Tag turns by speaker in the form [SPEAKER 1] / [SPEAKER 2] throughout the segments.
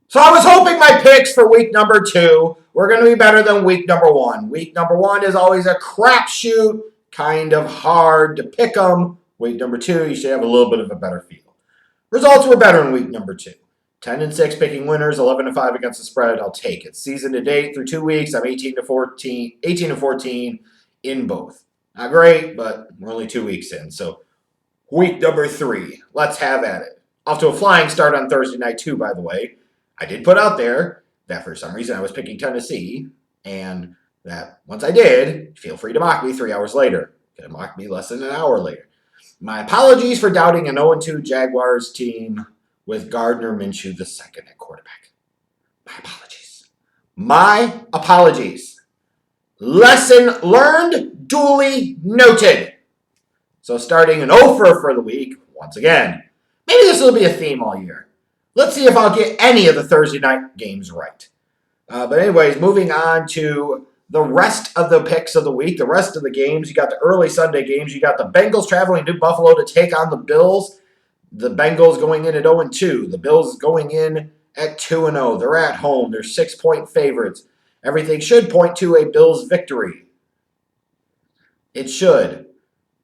[SPEAKER 1] So I was hoping my picks for week number 2 were going to be better than week number 1. Week number 1 is always a crapshoot, kind of hard to pick them. Week number 2, you should have a little bit of a better feel. Results were better in week number 2. 10-6 picking winners, 11-5 against the spread. I'll take it. Season to date through 2 weeks, I'm 18-14 in both. Not great, but we're only 2 weeks in. So week number 3, let's have at it. Off to a flying start on Thursday night too, by the way. I did put out there that for some reason I was picking Tennessee, and that once I did, feel free to mock me 3 hours later. You can mock me less than an hour later. My apologies for doubting an 0-2 Jaguars team with Gardner Minshew II at quarterback. My apologies. My apologies. Lesson learned, duly noted. So starting an offer for the week, once again. Maybe this will be a theme all year. Let's see if I'll get any of the Thursday night games right. But anyways, moving on to the rest of the picks of the week, the rest of the games. You got the early Sunday games. You got the Bengals traveling to Buffalo to take on the Bills. The Bengals going in at 0-2. The Bills going in at 2-0. They're at home. They're 6-point favorites. Everything should point to a Bills victory. It should.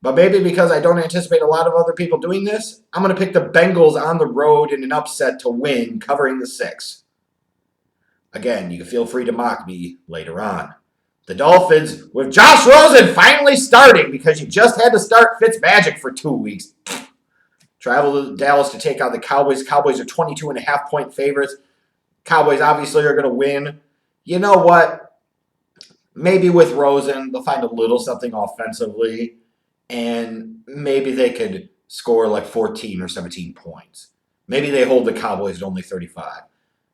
[SPEAKER 1] But maybe because I don't anticipate a lot of other people doing this, I'm going to pick the Bengals on the road in an upset to win, covering the 6. Again, you can feel free to mock me later on. The Dolphins, with Josh Rosen finally starting because you just had to start Fitzmagic for 2 weeks. Travel to Dallas to take on the Cowboys. Cowboys are 22.5-point favorites. Cowboys obviously are going to win. You know what? Maybe with Rosen, they'll find a little something offensively, and maybe they could score like 14 or 17 points. Maybe they hold the Cowboys to only 35.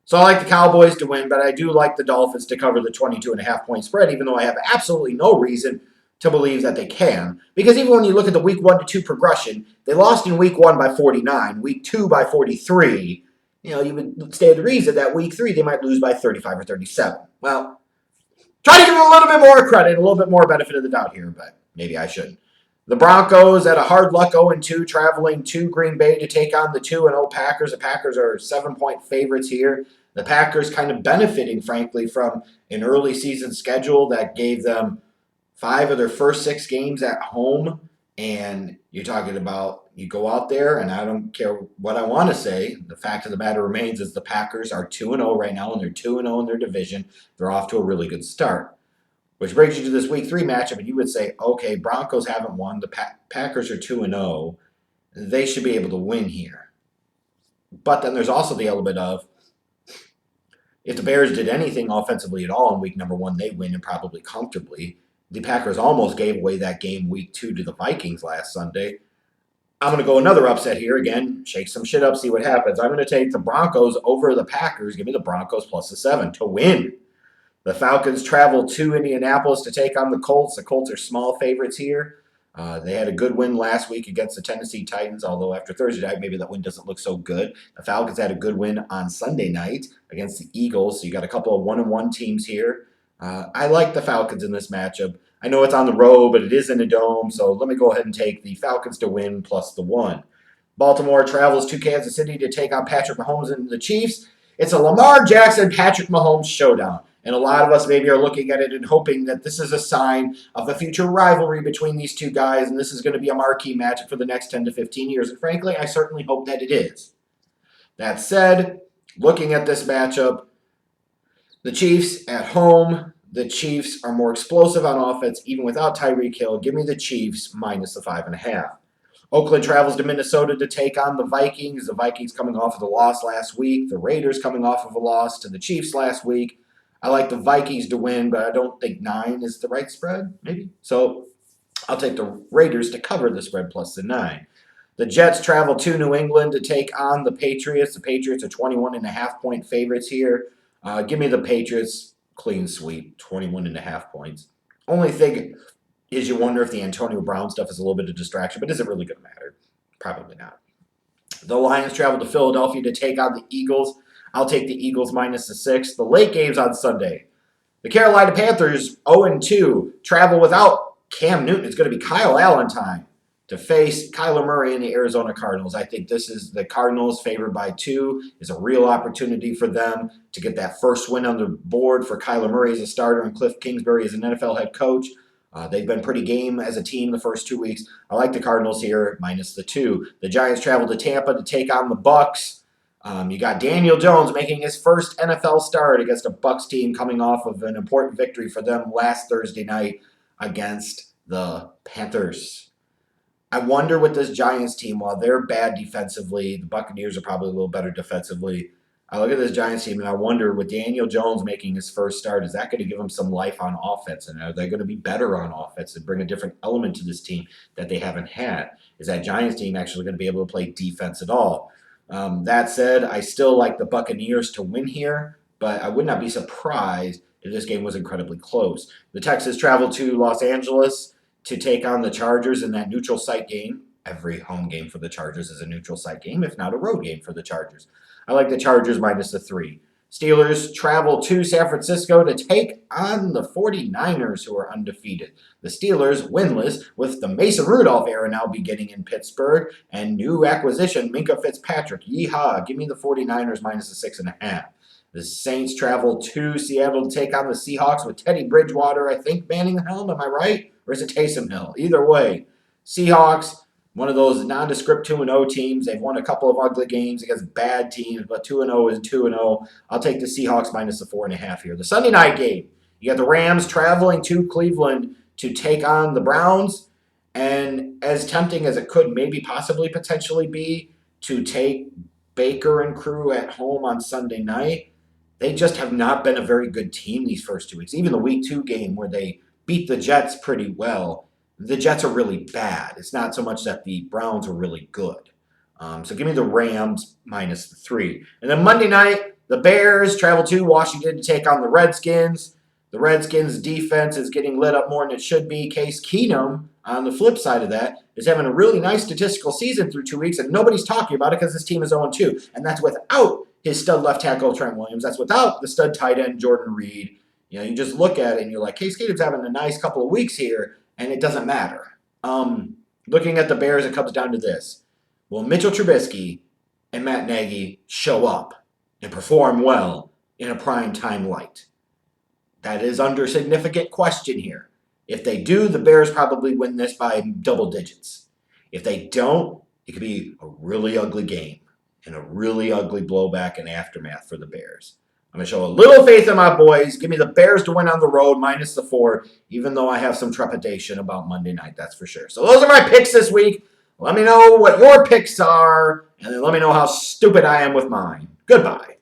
[SPEAKER 1] So I like the Cowboys to win, but I do like the Dolphins to cover the 22.5-point spread, even though I have absolutely no reason to believe that they can. Because even when you look at the week 1 to 2 progression, they lost in week 1 by 49, week 2 by 43. You know, you would stand to reason that week 3 they might lose by 35 or 37. Well, try to give them a little bit more credit, a little bit more benefit of the doubt here, but maybe I shouldn't. The Broncos at a hard luck 0-2, traveling to Green Bay to take on the 2-0 Packers. The Packers are 7-point favorites here. The Packers kind of benefiting, frankly, from an early season schedule that gave them 5 of their first 6 games at home. And you're talking about, you go out there, and I don't care what I want to say, the fact of the matter remains is the Packers are 2-0 right now, and they're 2-0 in their division. They're off to a really good start. Which brings you to this week 3 matchup, and you would say, okay, Broncos haven't won. The Packers are 2-0. They should be able to win here. But then there's also the element of, if the Bears did anything offensively at all in week number 1, they win, and probably comfortably. The Packers almost gave away that game week 2 to the Vikings last Sunday. I'm going to go another upset here. Again, shake some shit up, see what happens. I'm going to take the Broncos over the Packers. Give me the Broncos plus the 7 to win. The Falcons travel to Indianapolis to take on the Colts. The Colts are small favorites here. They had a good win last week against the Tennessee Titans, although after Thursday night, maybe that win doesn't look so good. The Falcons had a good win on Sunday night against the Eagles, so you got a couple of 1-1 teams here. I like the Falcons in this matchup. I know it's on the road, but it is in a dome, so let me go ahead and take the Falcons to win plus the 1. Baltimore travels to Kansas City to take on Patrick Mahomes and the Chiefs. It's a Lamar Jackson-Patrick Mahomes showdown. And a lot of us maybe are looking at it and hoping that this is a sign of a future rivalry between these two guys, and this is going to be a marquee matchup for the next 10 to 15 years. And frankly, I certainly hope that it is. That said, looking at this matchup, the Chiefs at home, the Chiefs are more explosive on offense even without Tyreek Hill. Give me the Chiefs minus the 5.5. Oakland travels to Minnesota to take on the Vikings. The Vikings coming off of the loss last week. The Raiders coming off of a loss to the Chiefs last week. I like the Vikings to win, but I don't think 9 is the right spread, maybe. So I'll take the Raiders to cover the spread plus the 9. The Jets travel to New England to take on the Patriots. The Patriots are 21.5-point favorites here. Give me the Patriots clean sweep, 21.5 points. Only thing is you wonder if the Antonio Brown stuff is a little bit of distraction, but is it really going to matter? Probably not. The Lions travel to Philadelphia to take on the Eagles. I'll take the Eagles minus the 6. The late games on Sunday. The Carolina Panthers, 0-2, travel without Cam Newton. It's going to be Kyle Allen time. to face Kyler Murray and the Arizona Cardinals. I think this is the Cardinals favored by 2 is a real opportunity for them to get that first win on the board for Kyler Murray as a starter and Cliff Kingsbury as an NFL head coach. They've been pretty game as a team the first 2 weeks. I like the Cardinals here, minus the 2. The Giants travel to Tampa to take on the Bucs. You got Daniel Jones making his first NFL start against a Bucs team coming off of an important victory for them last Thursday night against the Panthers. I wonder with this Giants team, while they're bad defensively, the Buccaneers are probably a little better defensively. I look at this Giants team and I wonder, with Daniel Jones making his first start, is that going to give them some life on offense? And are they going to be better on offense and bring a different element to this team that they haven't had? Is that Giants team actually going to be able to play defense at all? That said, I still like the Buccaneers to win here, but I would not be surprised if this game was incredibly close. The Texans travel to Los Angeles to take on the Chargers in that neutral site game. Every home game for the Chargers is a neutral site game, if not a road game for the Chargers. I like the Chargers minus the 3. Steelers travel to San Francisco to take on the 49ers, who are undefeated. The Steelers, winless, with the Mason Rudolph era now beginning in Pittsburgh, and new acquisition, Minkah Fitzpatrick. Yeehaw, give me the 49ers minus the 6.5. The Saints travel to Seattle to take on the Seahawks with Teddy Bridgewater, I think, manning the helm. Am I right? Or is it Taysom Hill? Either way, Seahawks, one of those nondescript 2-0 teams. They've won a couple of ugly games against bad teams, but 2-0 is 2-0. I'll take the Seahawks minus the 4.5 here. The Sunday night game, you got the Rams traveling to Cleveland to take on the Browns. And as tempting as it could maybe possibly potentially be to take Baker and crew at home on Sunday night, they just have not been a very good team these first 2 weeks. Even the Week 2 game where they beat the Jets pretty well, the Jets are really bad. It's not so much that the Browns are really good. So give me the Rams minus the 3. And then Monday night, the Bears travel to Washington to take on the Redskins. The Redskins' defense is getting lit up more than it should be. Case Keenum, on the flip side of that, is having a really nice statistical season through 2 weeks, and nobody's talking about it because this team is 0-2. And that's without his stud left tackle, Trent Williams. That's without the stud tight end, Jordan Reed. You know, you just look at it and you're like, Case Keenum's having a nice couple of weeks here, and it doesn't matter. Looking at the Bears, it comes down to this. Will Mitchell Trubisky and Matt Nagy show up and perform well in a prime time light? That is under significant question here. If they do, the Bears probably win this by double digits. If they don't, it could be a really ugly game and a really ugly blowback and aftermath for the Bears. I'm going to show a little faith in my boys. Give me the Bears to win on the road, minus the 4, even though I have some trepidation about Monday night, that's for sure. So those are my picks this week. Let me know what your picks are, and then let me know how stupid I am with mine. Goodbye.